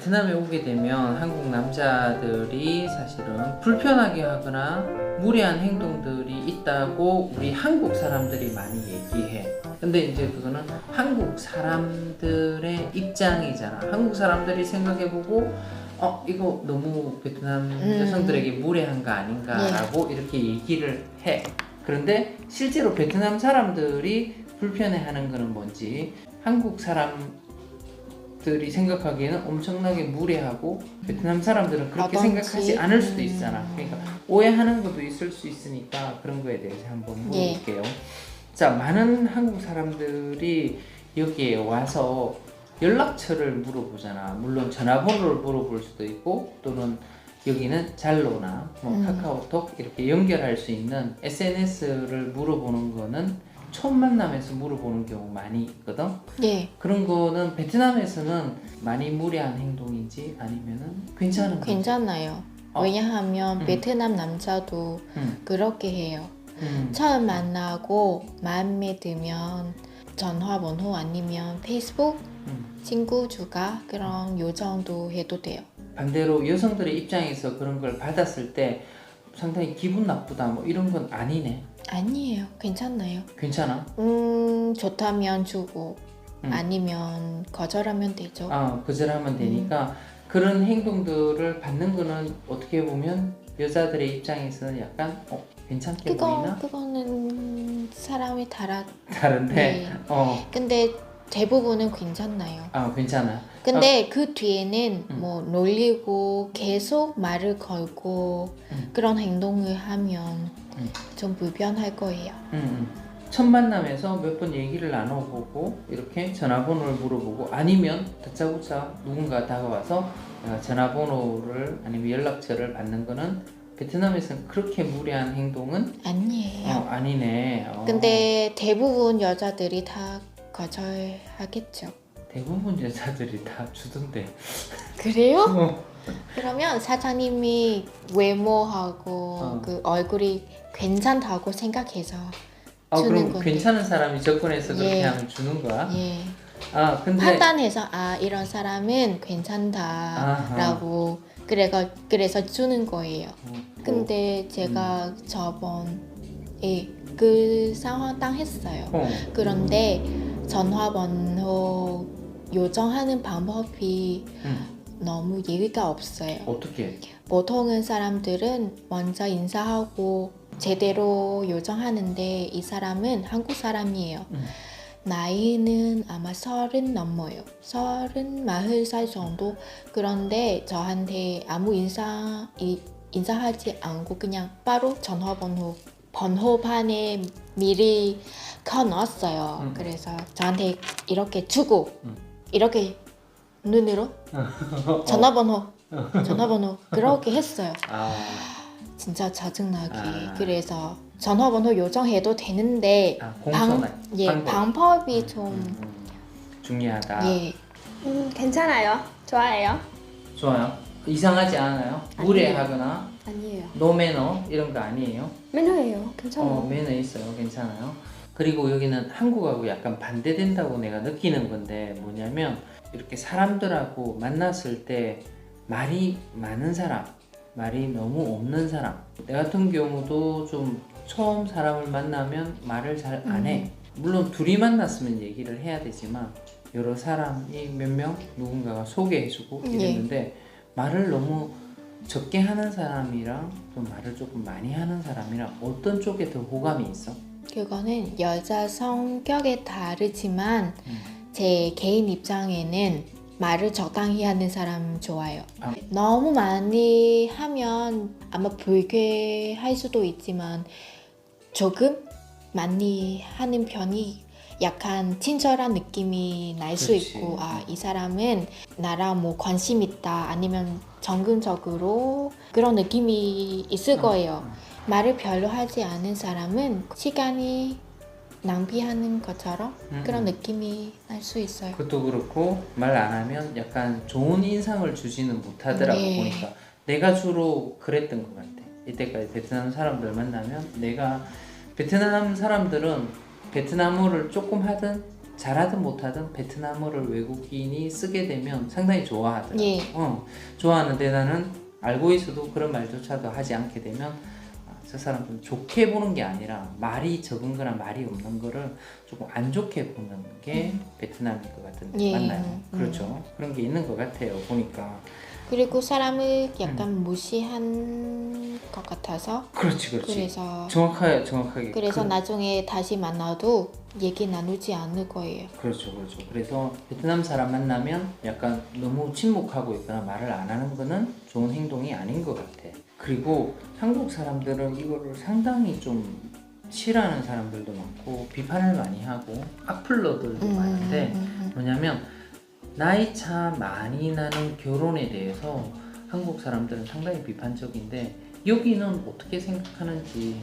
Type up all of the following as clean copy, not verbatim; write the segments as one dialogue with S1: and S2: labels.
S1: 베트남에 오게 되면 한국 남자들이 사실은 불편하게 하거나 무례한 행동들이 있다고 우리 한국 사람들이 많이 얘기해. 근데 이제 그거는 한국 사람들의 입장이잖아. 한국 사람들이 생각해보고 이거 너무 베트남 여성들에게 무례한 거 아닌가라고 이렇게 얘기를 해. 그런데 실제로 베트남 사람들이 불편해하는 거는 뭔지 한국 사람들이 생각하기에는 엄청나게 무례하고 베트남 사람들은 그렇게 생각하지 않을 수도 있잖아. 그러니까 오해하는 것도 있을 수 있으니까 그런 거에 대해서 한번 물어볼게요. 자, 많은 한국 사람들이 여기에 와서 연락처를 물어보잖아. 물론 전화번호를 물어볼 수도 있고 또는 여기는 잘로나 카카오톡 이렇게 연결할 수 있는 SNS를 물어보는 거는 처음 만남에서 물어보는 경우 많이 있거든. 그런 거는 베트남에서는 많이 무례한 행동인지 아니면은 괜찮은 건지?
S2: 괜찮아요. 왜냐하면 베트남 남자도 그렇게 해요. 처음 만나고 마음에 들면 전화번호 아니면 페이스북 친구 주가 그런 요청도 해도 돼요.
S1: 반대로 여성들의 입장에서 그런 걸 받았을 때 상당히 기분 나쁘다 뭐 이런 건 아니네.
S2: 아니에요. 괜찮아요.
S1: 괜찮아?
S2: 좋다면 주고 아니면 거절하면 되죠.
S1: 거절하면 되니까 그런 행동들을 받는 거는 어떻게 보면 여자들의 입장에서는 약간 괜찮게 보이나?
S2: 그거는 사람이
S1: 다른데?
S2: 네. 근데 대부분은 괜찮나요.
S1: 괜찮아.
S2: 근데 그 뒤에는 뭐 놀리고 계속 말을 걸고 그런 행동을 하면 좀 불편할 거예요.
S1: 첫 만남에서 몇 번 얘기를 나눠보고 이렇게 전화번호를 물어보고 아니면 다짜고짜 누군가 다가와서 전화번호를 아니면 연락처를 받는 거는 베트남에서는 그렇게 무례한 행동은
S2: 아니에요.
S1: 아니네.
S2: 근데 대부분 여자들이 다 거절하겠죠.
S1: 대부분 여자들이 다 주던데.
S2: 그래요? 그러면 사장님이 외모하고 그 얼굴이 괜찮다고 생각해서 주는
S1: 그럼
S2: 건데.
S1: 괜찮은 사람이 접근해서 그렇게 하면 주는 거야? 근데
S2: 판단해서 이런 사람은 괜찮다라고 그래서 주는 거예요. 근데 제가 저번에 그 상황 당했어요. 그런데 전화번호 요청하는 방법이 너무 예의가 없어요.
S1: 어떻게?
S2: 보통은 사람들은 먼저 인사하고 제대로 요청하는데 이 사람은 한국 사람이에요. 나이는 아마 30 넘어요. 40살 정도. 그런데 저한테 아무 인사하지 않고 그냥 바로 번호판에 미리 켜놨어요. 그래서 저한테 이렇게 주고 이렇게 눈으로 전화번호 그렇게 했어요. 진짜 짜증나게. 그래서 전화번호 요청해도 되는데 방법이 좀
S1: 중요하다.
S3: 괜찮아요. 좋아해요.
S1: 좋아요. 이상하지 않아요? 무례하거나
S3: 아니에요.
S1: 노매너 이런 거 아니에요?
S3: 매너예요. 괜찮아요.
S1: 매너 있어요. 괜찮아요. 그리고 여기는 한국하고 약간 반대된다고 내가 느끼는 건데 뭐냐면 이렇게 사람들하고 만났을 때 말이 많은 사람, 말이 너무 없는 사람. 내 같은 경우도 좀 처음 사람을 만나면 말을 잘 안 해. 물론 둘이 만났으면 얘기를 해야 되지만 여러 사람이 몇 명 누군가가 소개해주고 이랬는데 말을 너무 적게 하는 사람이랑 좀 말을 조금 많이 하는 사람이랑 어떤 쪽에 더 호감이 있어?
S2: 그거는 여자 성격에 다르지만 제 개인 입장에는 말을 적당히 하는 사람 좋아요. 너무 많이 하면 아마 불쾌할 수도 있지만 조금 많이 하는 편이 약간 친절한 느낌이 날 수 있고 이 사람은 나랑 뭐 관심 있다 아니면 정근적으로 그런 느낌이 있을 거예요. 말을 별로 하지 않은 사람은 시간이 낭비하는 것처럼 그런 느낌이 날 수 있어요.
S1: 그것도 그렇고 말 안 하면 약간 좋은 인상을 주지는 못하더라고. 보니까 내가 주로 그랬던 것 같아. 이때까지 베트남 사람들 만나면 내가 베트남 사람들은 베트남어를 조금 하든 잘하든 못하든 베트남어를 외국인이 쓰게 되면 상당히 좋아하더라고요.
S2: 예.
S1: 좋아하는데 나는 알고 있어도 그런 말조차도 하지 않게 되면 저 사람들은 좋게 보는 게 아니라 말이 적은 거나 말이 없는 거를 조금 안 좋게 보는 게 베트남인 것 같은데
S2: 예.
S1: 맞나요? 그렇죠. 그런 게 있는 것 같아요. 보니까.
S2: 그리고 사람을 약간 무시한 것 같아서
S1: 그렇지.
S2: 그래서
S1: 정확하게.
S2: 그래서 나중에 다시 만나도 얘기 나누지 않을 거예요.
S1: 그렇죠. 그래서 베트남 사람 만나면 약간 너무 침묵하고 있거나 말을 안 하는 거는 좋은 행동이 아닌 것 같아. 그리고 한국 사람들은 이거를 상당히 좀 싫어하는 사람들도 많고 비판을 많이 하고 악플러들도 많은데 뭐냐면 나이 차 많이 나는 결혼에 대해서 한국 사람들은 상당히 비판적인데 여기는 어떻게 생각하는지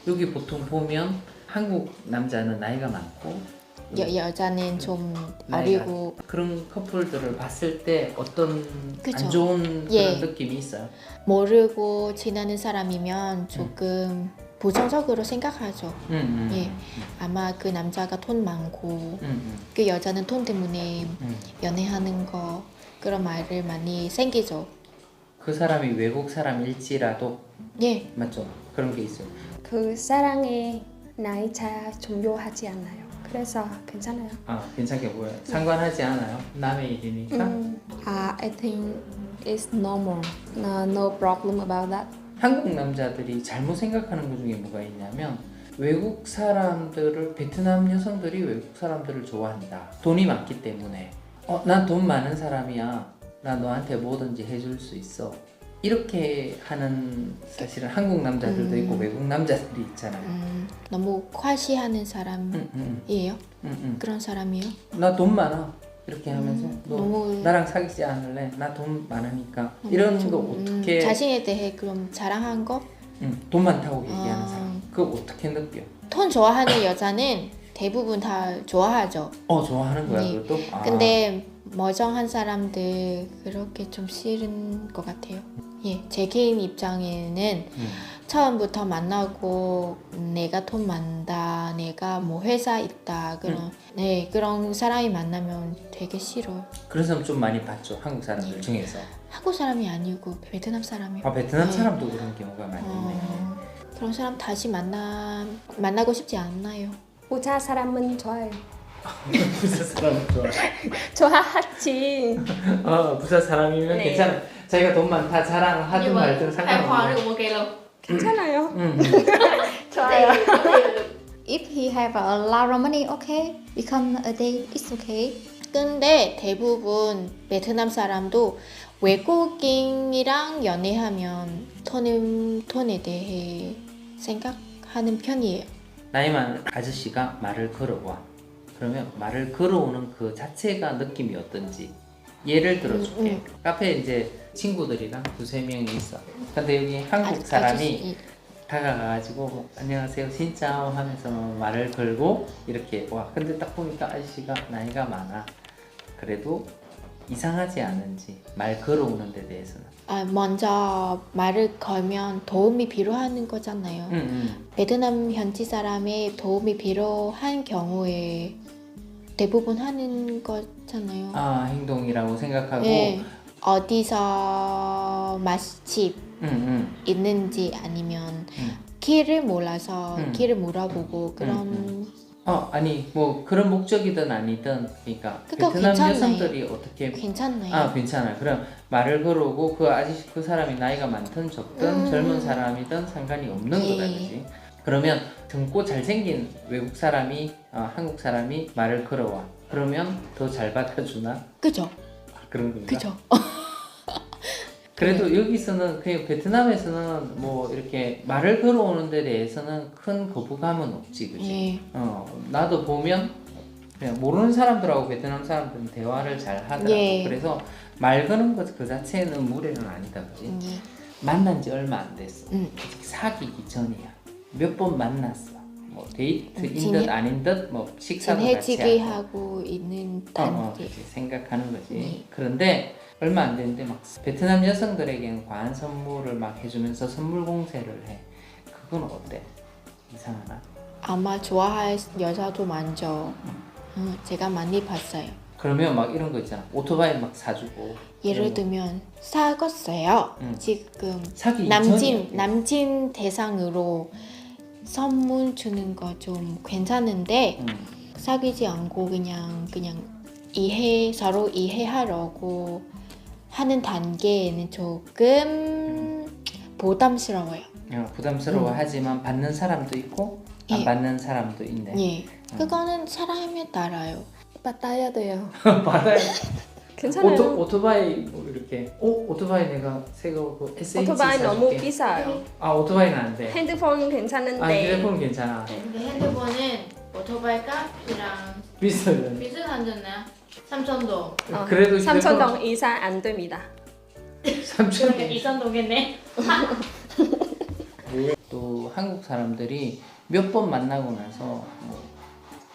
S1: 여기 보통 보면 한국 남자는 나이가 많고
S2: 여자는 좀
S1: 나이가
S2: 어리고
S1: 그런 커플들을 봤을 때 어떤
S2: 그쵸.
S1: 안 좋은
S2: 예.
S1: 그런 느낌이 있어요.
S2: 모르고 지내는 사람이면 조금 부정적으로 생각하죠. 예. 아마 그 남자가 돈 많고 그 여자는 돈 때문에 연애하는 거 그런 말을 많이 생기죠.
S1: 그 사람이 외국 사람일지라도
S2: 예.
S1: 맞죠? 그런 게 있어요.
S3: 그 사랑에 나이 차 종료하지 않아요. 그래서 괜찮아요.
S1: 괜찮게 보여요. 상관하지 않아요. 남의 일이니까.
S3: I think it's normal. No problem about that.
S1: 한국 남자들이 잘못 생각하는 것 중에 뭐가 있냐면 외국 사람들을 베트남 여성들이 외국 사람들을 좋아한다. 돈이 많기 때문에 난 돈 많은 사람이야. 나 너한테 뭐든지 해줄 수 있어. 이렇게 하는 사실은 한국 남자들도 있고 외국 남자들이 있잖아요.
S2: 너무 과시하는 사람이에요. 그런 사람이요.
S1: 나 돈 많아. 이렇게 하면서 너
S2: 너무
S1: 나랑 사귀지 않을래? 나 돈 많으니까. 이런 거 어떻게
S2: 자신에 대해 그럼 자랑한 거?
S1: 돈 많다고 얘기하는 사람. 그거 어떻게 느껴?
S2: 돈 좋아하는 여자는 대부분 다 좋아하죠.
S1: 좋아하는 거야
S2: 네.
S1: 그것도?
S2: 근데 멀쩡한 사람들 그렇게 좀 싫은 것 같아요. 예, 제 개인 입장에는 처음부터 만나고 내가 돈 많다, 내가 뭐 회사 있다 그런 사람이 만나면 되게 싫어요.
S1: 그래서 좀 많이 봤죠 한국 사람들 중에서.
S2: 한국 사람이 아니고 베트남 사람이요.
S1: 베트남 사람도 그런 경우가 많이 있네.
S2: 그런 사람 다시 만나고 싶지 않나요?
S3: 부자 사람은 좋아요.
S1: 부자 사람 좋아.
S3: 좋아하지.
S1: 부자 사람이면
S3: 네.
S1: 괜찮아. 자기가 돈 많다 자랑하든 말든 상관없어.
S3: 괜찮아요.
S2: 좋아요.
S4: If he have a lot of money, okay. Become a day, it's okay.
S2: 근데 대부분 베트남 사람도 외국인이랑 연애하면 돈에 대해 생각하는 편이에요.
S1: 나이 많은 아저씨가 말을 걸어와. 그러면 말을 걸어오는 그 자체가 느낌이 어떤지 예를 들어줄게. 카페에 이제 친구들이랑 두세 명이 있어. 근데 여기 한국 사람이
S2: 아저씨.
S1: 다가가가지고 안녕하세요 진짜 하면서 말을 걸고 이렇게 와. 근데 딱 보니까 아저씨가 나이가 많아. 그래도 이상하지 않은지 말 걸어오는 데 대해서는.
S2: 먼저 말을 걸면 도움이 필요한 거잖아요. 베트남 현지 사람의 도움이 필요한 경우에 대부분 하는 거잖아요.
S1: 행동이라고 생각하고.
S2: 네. 어디서 맛집 있는지 아니면 길을 몰라서 길을 물어보고 그런
S1: 아니 뭐 그런 목적이든 아니든 그러니까
S2: 그거
S1: 베트남
S2: 괜찮나요?
S1: 여성들이 어떻게
S2: 괜찮나요?
S1: 괜찮아요. 그럼 말을 걸어오고 그 아저씨 그 사람이 나이가 많든 적든 젊은 사람이든 상관이 없는
S2: 예.
S1: 거다, 그지? 그러면 젊고 잘생긴 외국 사람이 한국 사람이 말을 걸어와. 그러면 더 잘 받아주나?
S2: 그죠?
S1: 그런 건가?
S2: 그죠?
S1: 그래도 여기서는 그냥 베트남에서는 뭐 이렇게 말을 걸어오는 데 대해서는 큰 거부감은 없지, 그지?
S2: 예.
S1: 나도 보면 그냥 모르는 사람들하고 베트남 사람들은 대화를 잘 하더라고.
S2: 예.
S1: 그래서 말 거는 것 그 자체는 무례는 아니다, 그지?
S2: 예.
S1: 만난 지 얼마 안 됐어. 사귀기 전이야. 몇 번 만났어. 뭐 데이트인 듯 아닌 듯 뭐 식사도 같이
S2: 친해지기
S1: 하고.
S2: 하고 있는 단계.
S1: 그치, 생각하는 거지.
S2: 네.
S1: 그런데 얼마 안 됐는데 막 베트남 여성들에게는 과한 선물을 막 해주면서 선물 공세를 해. 그건 어때? 이상하나?
S2: 아마 좋아할 여자도 많죠. 제가 많이 봤어요.
S1: 그러면 막 이런 거 있잖아. 오토바이 막 사주고.
S2: 예를 들면 사귀었어요.
S1: 음.
S2: 지금
S1: 사기
S2: 남친 대상으로 선물 주는 거 좀 괜찮은데 사귀지 않고 그냥 서로 이해하려고 하는 단계에는 조금 부담스러워요.
S1: 부담스러워하지만 받는 사람도 있고 안
S2: 예.
S1: 받는 사람도 있네.
S2: 예, 그거는 사람에 따라요.
S3: 받아야 돼요.
S1: 받아요.
S3: 괜찮아요.
S1: 오토바이 뭐 이렇게 오토바이 내가 새거 그 SH
S3: 오토바이
S1: 사줄게.
S3: 너무 비싸요.
S1: 아 오토바이는 안 돼.
S3: 핸드폰 괜찮은데.
S1: 아 휴대폰 괜찮아.
S2: 근데 핸드폰은 오토바이 값이랑
S1: 비싸요.
S2: 비슷하잖아요. 3,000동.
S1: 그래도
S3: 3,000동 이상 안 됩니다.
S1: 3천
S2: 이산동이네.
S1: 또 한국 사람들이 몇 번 만나고 나서 뭐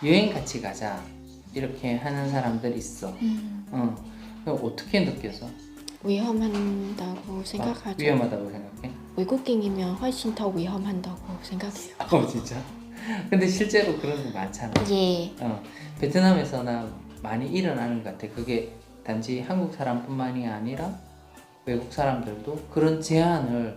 S1: 여행 같이 가자 이렇게 하는 사람들 있어. 그럼 어떻게 느껴서?
S2: 위험한다고 생각하죠.
S1: 위험하다고 생각해?
S2: 외국인이면 훨씬 더 위험한다고 생각해요.
S1: 진짜? 근데 실제로 그런 거 많잖아.
S2: 예.
S1: 베트남에서나 많이 일어나는 것 같아. 그게 단지 한국 사람뿐만이 아니라 외국 사람들도 그런 제한을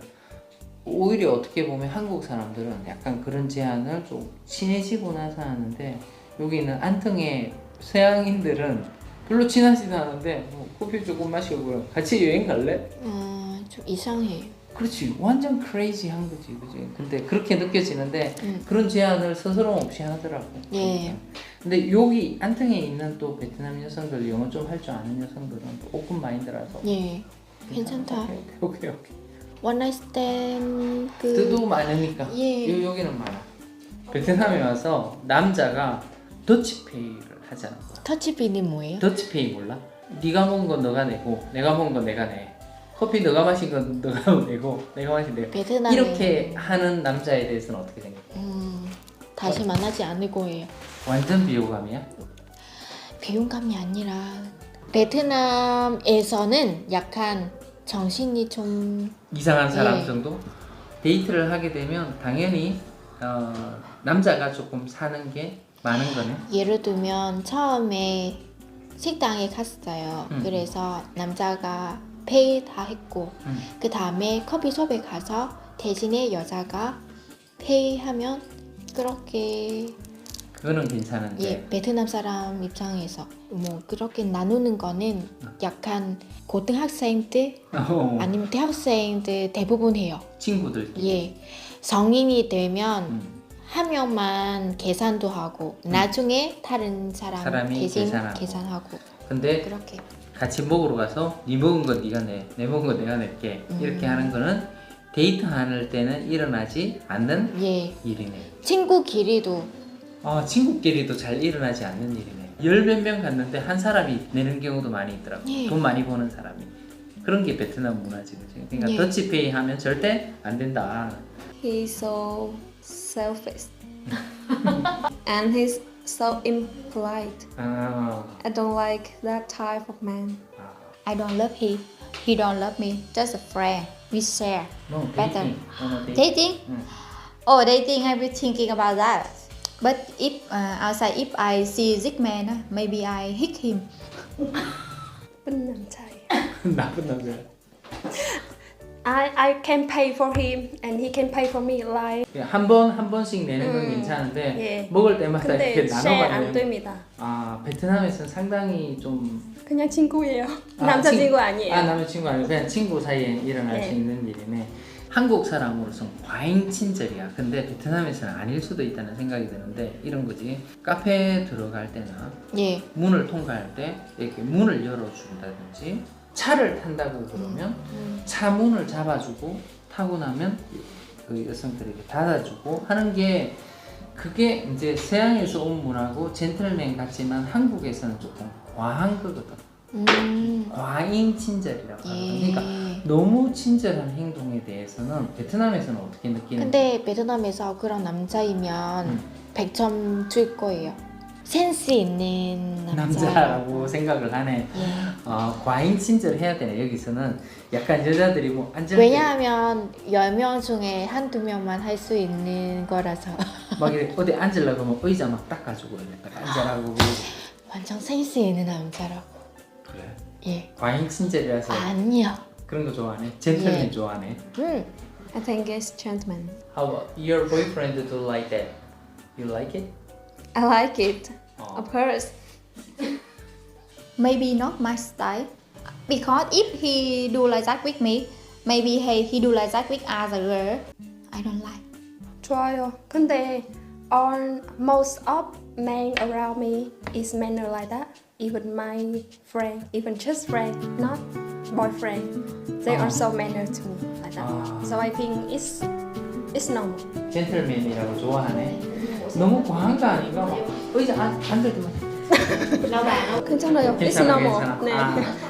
S1: 오히려 어떻게 보면 한국 사람들은 약간 그런 제한을 좀 친해지고 나서 하는데 여기는 안퉁의 서양인들은 별로 친하지도 않은데 뭐 커피 조금 마시고 같이 여행 갈래?
S2: 좀 이상해요.
S1: 그렇지 완전 크레이지한 거지 그지 근데 그렇게 느껴지는데
S2: 음.
S1: 그런 제안을 스스럼 없이 하더라고.
S2: 예.
S1: 근데 여기 안퉁에 있는 또 베트남 여성들 영어 좀 할 줄 아는 여성들은 또 오픈 마인드라서
S2: 예. 괜찮다.
S1: 오케이
S2: One night stand
S1: 뜻도 많으니까
S2: 예.
S1: 여기는 많아. 베트남에 와서 남자가 더치페이를 하잖아.
S2: 터치비는 뭐예요?
S1: 더치페이 몰라? 네가 먹은 건 너가 내고 내가 먹은 건 내가 내. 커피 너가 마신 건 너가 내고 내가 마신 내가.
S2: 베트남에
S1: 이렇게 하는 남자에 대해서는 어떻게 생각해?
S2: 다시 만나지 않을 거예요.
S1: 완전 비호감이야?
S2: 비용감이 아니라 베트남에서는 약간 정신이 좀
S1: 이상한 사람
S2: 예.
S1: 정도? 데이트를 하게 되면 당연히 남자가 조금 사는 게 많은 거네.
S2: 예를 들면 처음에 식당에 갔어요.
S1: 음.
S2: 그래서 남자가 페이 다 했고
S1: 음.
S2: 그 다음에 커피숍에 가서 대신에 여자가 페이하면 그렇게
S1: 그거는 괜찮은데.
S2: 예, 베트남 사람 입장에서 뭐 그렇게 나누는 거는 약간 고등학생들 아니면 대학생들 대부분 해요.
S1: 친구들끼리.
S2: 예, 성인이 되면
S1: 음.
S2: 한 명만 계산도 하고 나중에 다른 사람
S1: 사람이
S2: 대신
S1: 계산하고.
S2: 계산하고
S1: 근데
S2: 그렇게
S1: 같이 먹으러 가서 네 먹은 건 네가 내, 내 먹은 건 내가 낼게 이렇게 하는 거는 데이트 하는 때는 일어나지 않는
S2: 예,
S1: 일이네.
S2: 친구끼리도
S1: 친구끼리도 잘 일어나지 않는 일이네. 열 몇 명 갔는데 한 사람이 내는 경우도 많이 있더라고.
S2: 예.
S1: 돈 많이 버는 사람이. 그런 게 베트남 문화지, 그치? 그러니까
S2: 예.
S1: 더치페이 하면 절대 안 된다.
S3: He's so selfish. And he's so impolite.
S1: 아,
S3: I don't like that type of man.
S4: I don't love him. He don't love me. Just a friend. We share.
S1: no,
S4: Better.
S1: dating. No, dating.
S4: Dating?
S1: Mm.
S4: Oh, dating. I've been thinking about that. But if outside, if I see this man, maybe I hit him.
S3: 나쁜 남자예요.
S1: 나쁜 남자야.
S3: I can pay for him and he can pay for me like.
S1: 한 번씩 내는 건 괜찮은데
S3: 예.
S1: 먹을 때마다
S3: 근데
S1: 이렇게
S3: share 안
S1: 나눠가면
S3: 됩니다.
S1: 베트남에서는 상당히 좀
S3: 그냥 친구예요. 남자친구 아니에요.
S1: 남자친구 아니고 그냥 친구 사이에 일어날
S3: 네.
S1: 수 있는 일이네. 한국 사람으로서는 과잉 친절이야. 근데 베트남에서는 아닐 수도 있다는 생각이 드는데 이런 거지. 카페에 들어갈 때나
S2: 예,
S1: 문을 통과할 때 이렇게 문을 열어준다든지 차를 탄다고 그러면 차 문을 잡아주고 타고 나면 그 여성들에게 닫아주고 하는 게 그게 이제 서양에서 온 문화고 젠틀맨 같지만 한국에서는 조금 과한 거거든. 과잉 친절이라고 하거든.
S2: 예.
S1: 그러니까 너무 친절한 행동에 대해서는 베트남에서는 어떻게 느끼는지.
S2: 근데 베트남에서 그런 남자이면 100점 줄 거예요. 센스 있는
S1: 남자라고 생각을 하네.
S2: 예.
S1: 과잉 친절해야 되네. 여기서는 약간 여자들이 뭐 앉을
S2: 왜냐하면 10명 중에 한두 명만 할 수 있는 거라서
S1: 막 이렇게 어디 앉으려고 하면 의자 막 닦아주고 이래. 딱 앉아라고 그러고.
S2: 완전 센스 있는 남자라고.
S1: 그래.
S2: 예.
S1: 과잉 친절이라서
S2: 아니요.
S1: 그런 거 좋아하네. 젠틀맨
S2: 예.
S1: 좋아하네.
S3: I think it's gentleman.
S1: How about your boyfriend do like that? You like it?
S3: I like it.
S1: 어.
S3: Of course.
S4: Maybe not my style. Because if he do like that with me, maybe he do like that with other girl. I don't like.
S3: 좋아요. 근데 all most of men around me is manner like that. Even my friend, even just friend, not boyfriend, they also manner to me like that. So I think it's normal.
S1: 젠틀맨이라고 좋아하네. 너무 과한 거 아닌가? 막 의자 앉아도
S3: 괜찮아요. It's
S1: 괜찮아
S3: normal.
S1: 괜찮아.
S3: 네.
S1: 아,